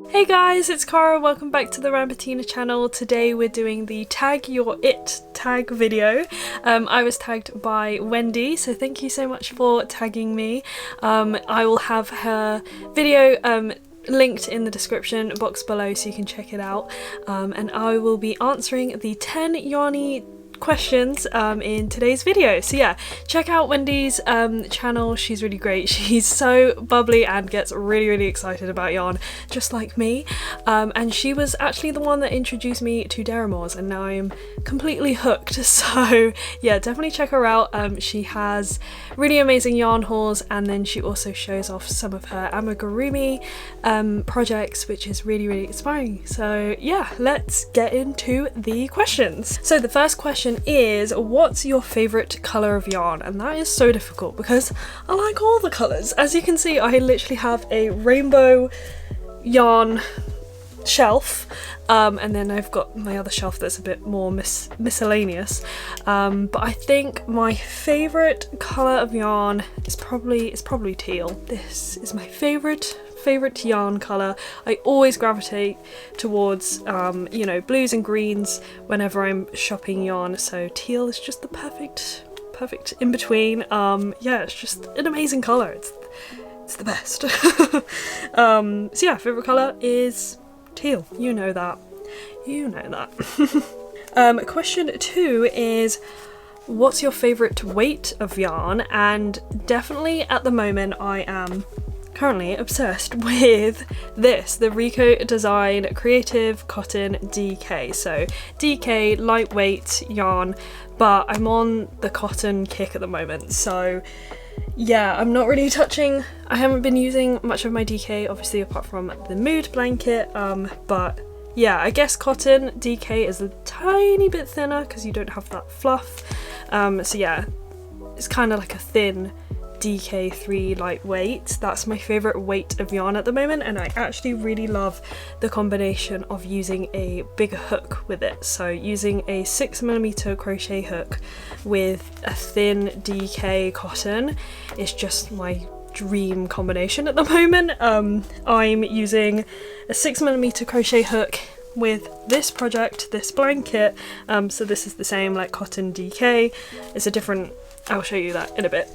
Hey guys, it's Cara, welcome back to the Rambutina channel. Today we're doing the Tag Your It tag video. I was tagged by Wendy, so thank you so much for tagging me. I will have her video linked in the description box below so you can check it out. And I will be answering the 10 yarny questions in today's video. So yeah, check out Wendy's channel. She's really great. She's so bubbly and gets really excited about yarn, just like me. And she was actually the one that introduced me to Deramores, and now I'm completely hooked. So yeah, definitely check her out. She has really amazing yarn hauls, and then she also shows off some of her amigurumi projects, which is really inspiring. So yeah, let's get into the questions. So the first question is, what's your favorite color of yarn? And that is so difficult because I like all the colors. As you can see, I literally have a rainbow yarn shelf, and then I've got my other shelf that's a bit more miscellaneous, but I think my favorite color of yarn is probably teal. This is my favorite yarn color. I always gravitate towards you know, blues and greens whenever I'm shopping yarn, so teal is just the perfect in between. Yeah, it's just an amazing color. It's the best. So yeah, favorite color is teal. You know that. Question 2 is, what's your favorite weight of yarn? And definitely at the moment I am currently obsessed with this, the Rico Design Creative Cotton DK. So DK, lightweight yarn, but I'm on the cotton kick at the moment. So yeah, I'm not really touching, I haven't been using much of my DK, obviously, apart from the mood blanket, but yeah, I guess cotton DK is a tiny bit thinner because you don't have that fluff. So yeah, it's kind of like a thin DK3 lightweight. That's my favorite weight of yarn at the moment, and I actually really love the combination of using a bigger hook with it. So using a 6mm crochet hook with a thin DK cotton is just my dream combination at the moment. I'm using a 6mm crochet hook with this project, this blanket, so this is the same like cotton DK. It's a different, I'll show you that in a bit.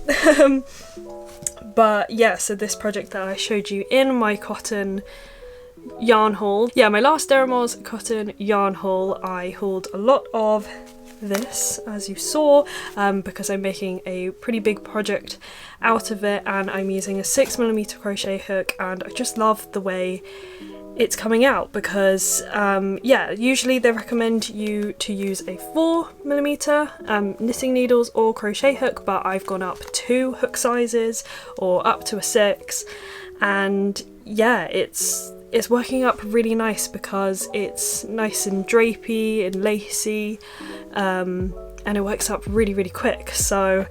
But yeah, so this project that I showed you in my cotton yarn haul, yeah, my last Deramores cotton yarn haul, I hauled a lot of this, as you saw, because I'm making a pretty big project out of it, and I'm using a 6mm crochet hook, and I just love the way it's coming out because yeah, usually they recommend you to use a 4mm knitting needles or crochet hook, but I've gone up 2 hook sizes or up to a 6, and yeah, it's working up really nice because it's nice and drapey and lacy, and it works up really quick. So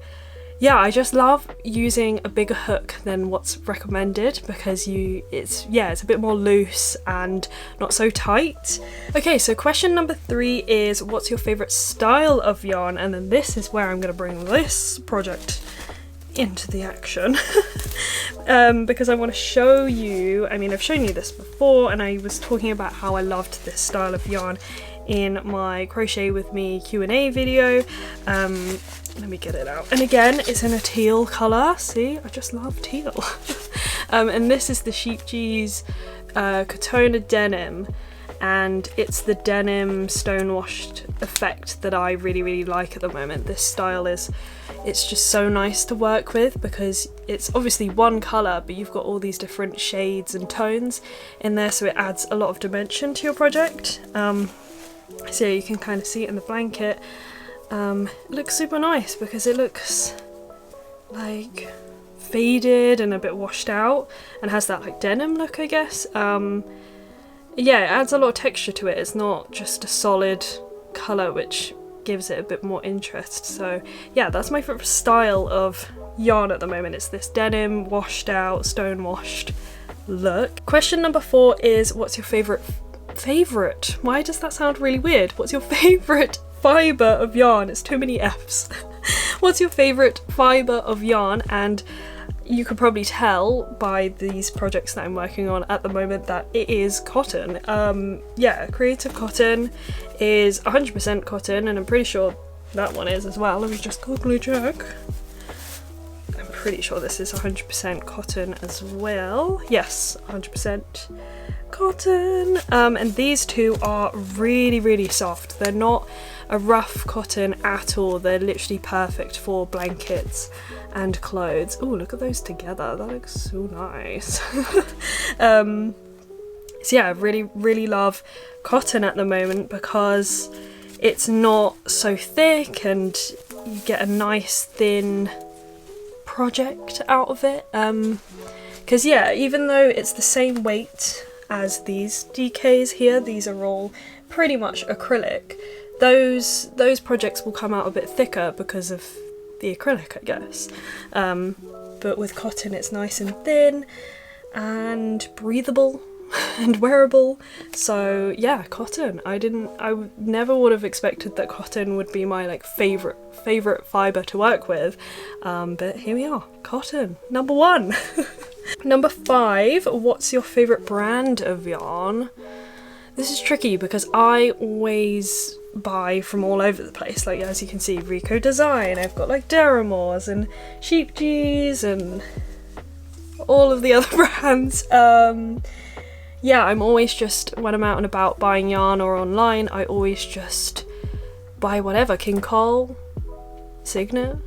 yeah, I just love using a bigger hook than what's recommended because it's a bit more loose and not so tight. Okay, so question number 3 is, what's your favorite style of yarn? And then this is where I'm going to bring this project into the action. Because I want to show you, I mean, I've shown you this before, and I was talking about how I loved this style of yarn in my Crochet With Me Q&A video. Let me get it out. And again, it's in a teal colour. See, I just love teal. And this is the Sheepgees Katona denim, and it's the denim stonewashed effect that I really like at the moment. This style it's just so nice to work with because it's obviously one colour, but you've got all these different shades and tones in there, so it adds a lot of dimension to your project. So you can kind of see it in the blanket. It looks super nice because it looks like faded and a bit washed out and has that like denim look, I guess. Yeah, it adds a lot of texture to it. It's not just a solid colour, which gives it a bit more interest. So yeah, that's my favourite style of yarn at the moment. It's this denim washed out, stone washed look. Question number 4 is, what's your favourite? Why does that sound really weird? What's your favourite fibre of yarn? It's too many F's. What's your favourite fibre of yarn? And you could probably tell by these projects that I'm working on at the moment that it is cotton. Yeah, Creative Cotton is 100% cotton, and I'm pretty sure that one is as well. Let me just quickly check. I'm pretty sure this is 100% cotton as well. Yes, 100% cotton. And these two are really, really soft. They're not a rough cotton at all. They're literally perfect for blankets and clothes. Oh, look at those together. That looks so nice. So yeah, I really, really love cotton at the moment because it's not so thick and you get a nice thin project out of it. Because yeah, even though it's the same weight as these DKs here, these are all pretty much acrylic, those projects will come out a bit thicker because of the acrylic, I guess. But with cotton it's nice and thin and breathable and wearable. So yeah, cotton. I never would have expected that cotton would be my like favorite fiber to work with, but here we are, cotton, number 1. Number 5, what's your favorite brand of yarn? This is tricky because I always buy from all over the place. Like, as you can see, Rico Design, I've got like Deramores and Sheep G's and all of the other brands. Yeah, I'm always just, when I'm out and about buying yarn or online, I always just buy whatever. King Cole, Signet,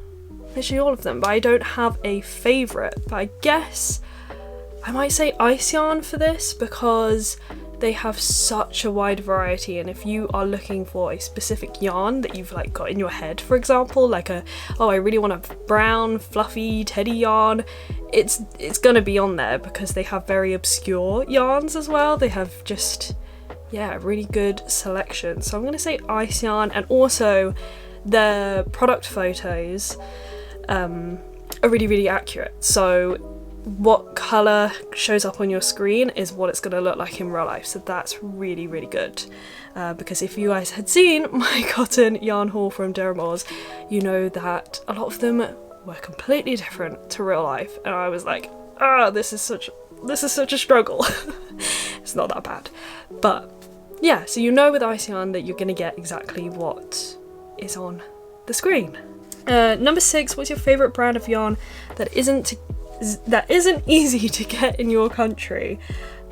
literally all of them. But I don't have a favourite. But I guess I might say Ice Yarn for this because they have such a wide variety, and if you are looking for a specific yarn that you've like got in your head, for example, like I really want a brown fluffy teddy yarn, it's gonna be on there because they have very obscure yarns as well. They have just, yeah, really good selection. So I'm gonna say Ice Yarn, and also the product photos are really, really accurate. So what colour shows up on your screen is what it's going to look like in real life, so that's really, really good. Because if you guys had seen my cotton yarn haul from Deramores, you know that a lot of them were completely different to real life, and I was like, this is such a struggle. It's not that bad, but yeah, so you know with Ice Yarn that you're going to get exactly what is on the screen. Number 6, what's your favourite brand of yarn that isn't easy to get in your country?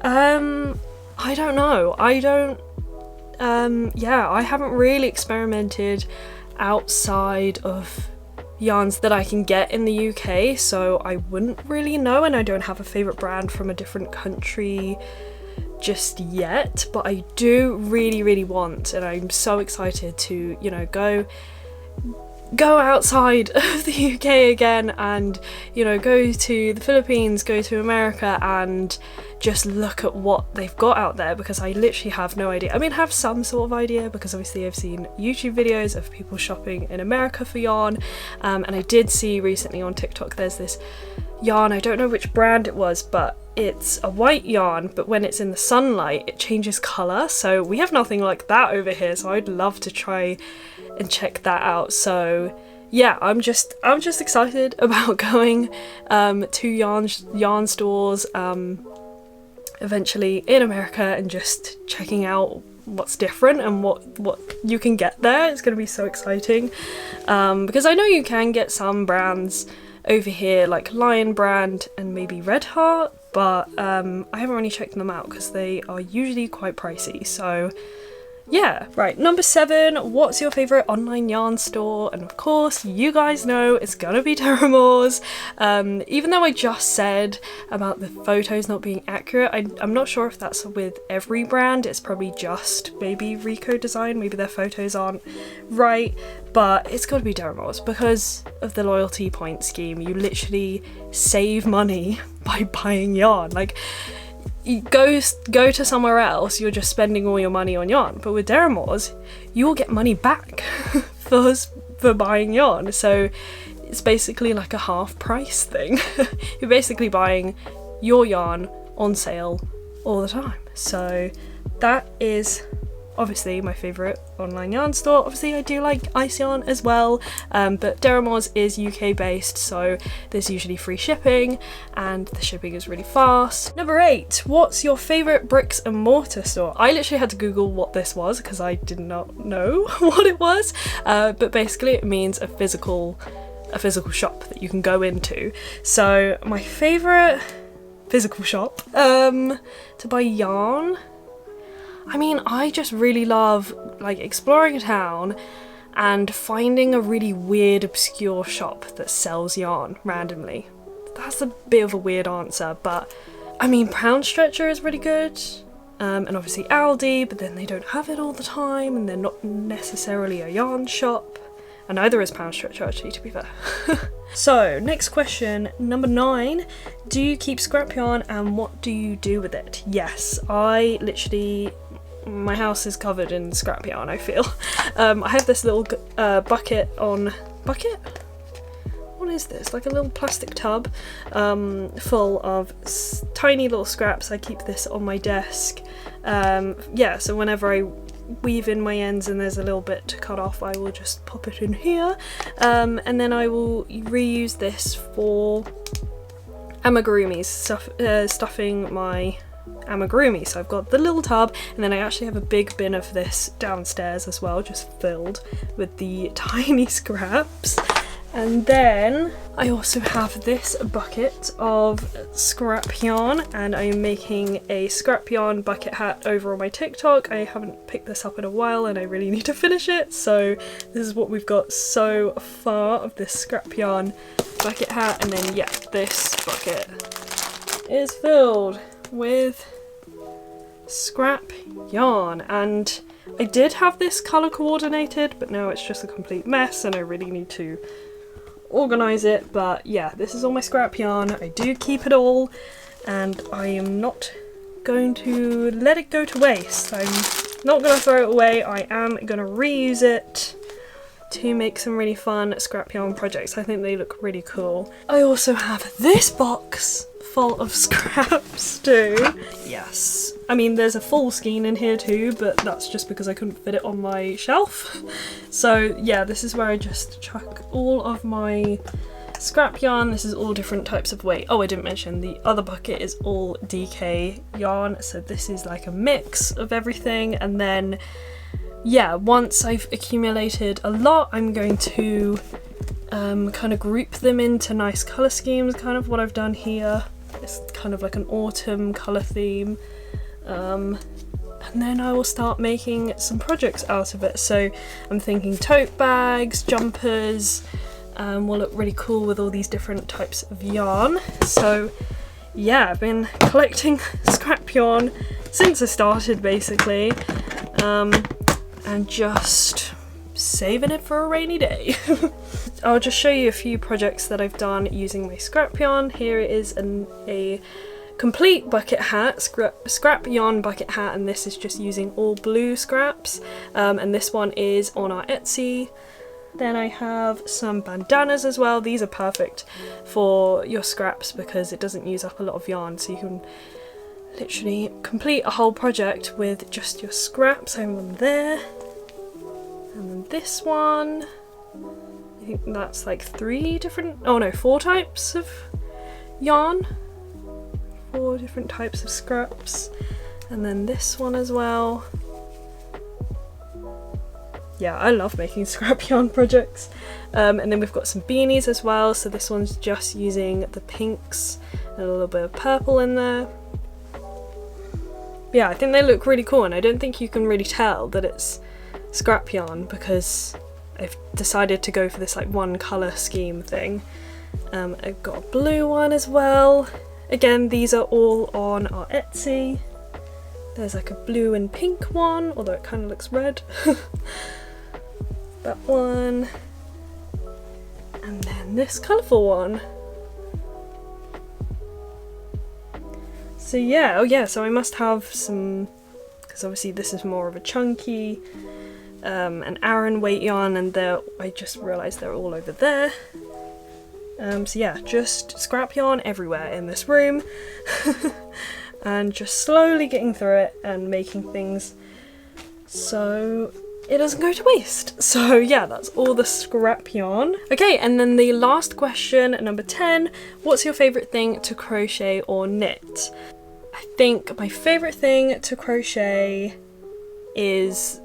I don't know. Yeah, I haven't really experimented outside of yarns that I can get in the UK, so I wouldn't really know, and I don't have a favourite brand from a different country just yet, but I do really, really want, and I'm so excited to, you know, go outside of the UK again and, you know, go to the Philippines, go to America and just look at what they've got out there, because I literally have no idea. I mean, I have some sort of idea because obviously I've seen YouTube videos of people shopping in America for yarn, and I did see recently on TikTok there's this yarn, I don't know which brand it was, but it's a white yarn, but when it's in the sunlight it changes colour, so we have nothing like that over here, so I'd love to try and check that out. So yeah, I'm just excited about going to yarn stores eventually in America and just checking out what's different and what you can get there. It's going to be so exciting, because I know you can get some brands over here like Lion Brand and maybe Red Heart, but I haven't really checked them out because they are usually quite pricey. So yeah, right, number 7, what's your favourite online yarn store? And of course, you guys know it's gonna be Deramores. Even though I just said about the photos not being accurate, I'm not sure if that's with every brand. It's probably just maybe Rico Design, maybe their photos aren't right, but it's gotta be Deramores because of the loyalty point scheme. You literally save money by buying yarn. Like, you go to somewhere else, you're just spending all your money on yarn, but with Deramores you will get money back for buying yarn, so it's basically like a half price thing. You're basically buying your yarn on sale all the time, so that is obviously my favourite online yarn store. Obviously I do like Ice Yarn as well, but Deramores is UK based, so there's usually free shipping and the shipping is really fast. Number 8, what's your favourite bricks and mortar store? I literally had to Google what this was because I did not know what it was, but basically it means a physical shop that you can go into. So my favourite physical shop to buy yarn, I mean, I just really love like exploring a town and finding a really weird, obscure shop that sells yarn randomly. That's a bit of a weird answer, but I mean, Pound Stretcher is really good, and obviously Aldi, but then they don't have it all the time and they're not necessarily a yarn shop, and neither is Pound Stretcher actually, to be fair. So, next question, number 9. Do you keep scrap yarn and what do you do with it? Yes, I literally, my house is covered in scrap yarn, I feel. I have this little bucket? What is this? Like a little plastic tub full of tiny little scraps. I keep this on my desk. Yeah, so whenever I weave in my ends and there's a little bit to cut off, I will just pop it in here, and then I will reuse this for amigurumis, stuffing my amigurumi. So I've got the little tub, and then I actually have a big bin of this downstairs as well, just filled with the tiny scraps. And then I also have this bucket of scrap yarn, and I am making a scrap yarn bucket hat over on my TikTok. I haven't picked this up in a while and I really need to finish it, so this is what we've got so far of this scrap yarn bucket hat. And then yeah, this bucket is filled with scrap yarn, and I did have this colour coordinated, but now it's just a complete mess and I really need to organise it. But yeah, this is all my scrap yarn. I do keep it all and I am not going to let it go to waste. I'm not going to throw it away. I am going to reuse it to make some really fun scrap yarn projects. I think they look really cool. I also have this box full of scraps too. Yes, I mean there's a full skein in here too, but that's just because I couldn't fit it on my shelf. So yeah, this is where I just chuck all of my scrap yarn. This is all different types of weight. Oh, I didn't mention the other bucket is all DK yarn, so this is like a mix of everything. And then yeah, once I've accumulated a lot, I'm going to kind of group them into nice colour schemes, kind of what I've done here. It's kind of like an autumn colour theme, and then I will start making some projects out of it. So I'm thinking tote bags, jumpers, will look really cool with all these different types of yarn. So yeah, I've been collecting scrap yarn since I started basically, and just saving it for a rainy day. I'll just show you a few projects that I've done using my scrap yarn. Here it is a complete bucket hat, scrap yarn bucket hat, and this is just using all blue scraps, and this one is on our Etsy. Then I have some bandanas as well. These are perfect for your scraps because it doesn't use up a lot of yarn, so you can literally complete a whole project with just your scraps. I have one there, and then this one, I think that's like 4 types of yarn, 4 different types of scraps, and then this one as well. Yeah, I love making scrap yarn projects. And then we've got some beanies as well, so this one's just using the pinks and a little bit of purple in there. Yeah, I think they look really cool, and I don't think you can really tell that it's scrap yarn because I've decided to go for this like one colour scheme thing. I've got a blue one as well. Again, these are all on our Etsy. There's like a blue and pink one, although it kind of looks red. That one. And then this colourful one. So yeah, oh yeah, so I must have some, because obviously this is more of a chunky, an Aran weight yarn, and I just realised they're all over there. So yeah, just scrap yarn everywhere in this room. And just slowly getting through it and making things so it doesn't go to waste. So yeah, that's all the scrap yarn. Okay, and then the last question, number 10, what's your favourite thing to crochet or knit? I think my favourite thing to crochet is,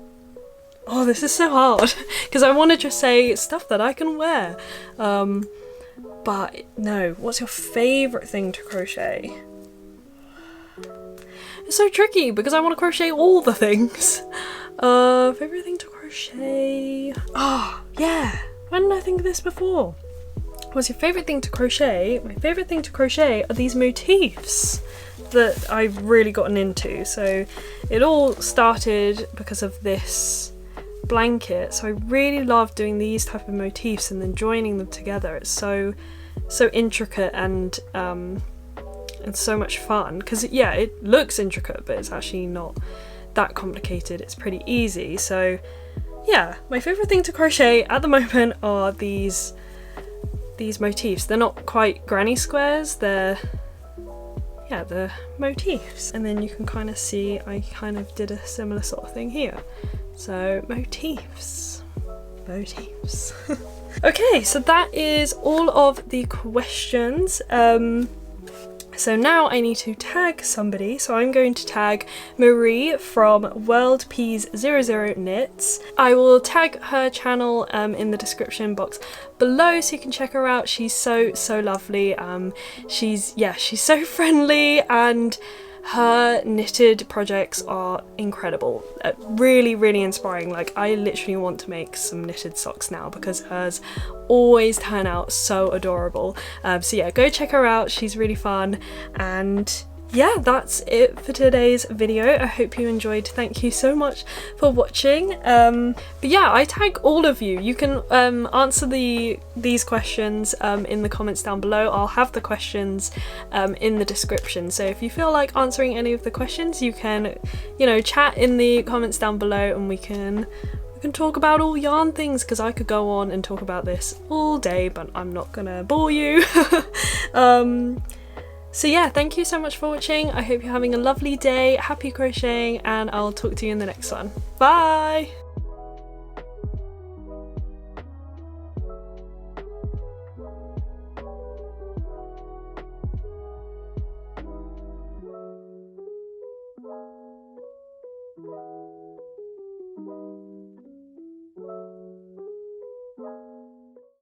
oh, this is so hard because I want to just say stuff that I can wear, but no, what's your favourite thing to crochet? It's so tricky because I want to crochet all the things. Favourite thing to crochet? Oh, yeah. Why didn't I think of this before? What's your favourite thing to crochet? My favourite thing to crochet are these motifs that I've really gotten into. So it all started because of this blanket. So I really love doing these type of motifs and then joining them together. It's so intricate and so much fun. Because yeah, it looks intricate, but it's actually not that complicated. It's pretty easy. So yeah, my favourite thing to crochet at the moment are these motifs. They're not quite granny squares, they're motifs. And then you can kind of see I kind of did a similar sort of thing here. So motifs. Okay, so that is all of the questions. So now I need to tag somebody, so I'm going to tag Marie from WorldPeas00 Knits. I will tag her channel in the description box below so you can check her out. She's so lovely. She's so friendly, and her knitted projects are incredible. Really inspiring. Like, I literally want to make some knitted socks now because hers always turn out so adorable. So yeah, go check her out. She's really fun. And yeah, that's it for today's video. I hope you enjoyed. Thank you so much for watching. But yeah, I tag all of you. You can answer these questions in the comments down below. I'll have the questions in the description. So if you feel like answering any of the questions, you can, chat in the comments down below, and we can talk about all yarn things, because I could go on and talk about this all day, but I'm not gonna bore you. So yeah, thank you so much for watching. I hope you're having a lovely day, happy crocheting, and I'll talk to you in the next one. Bye!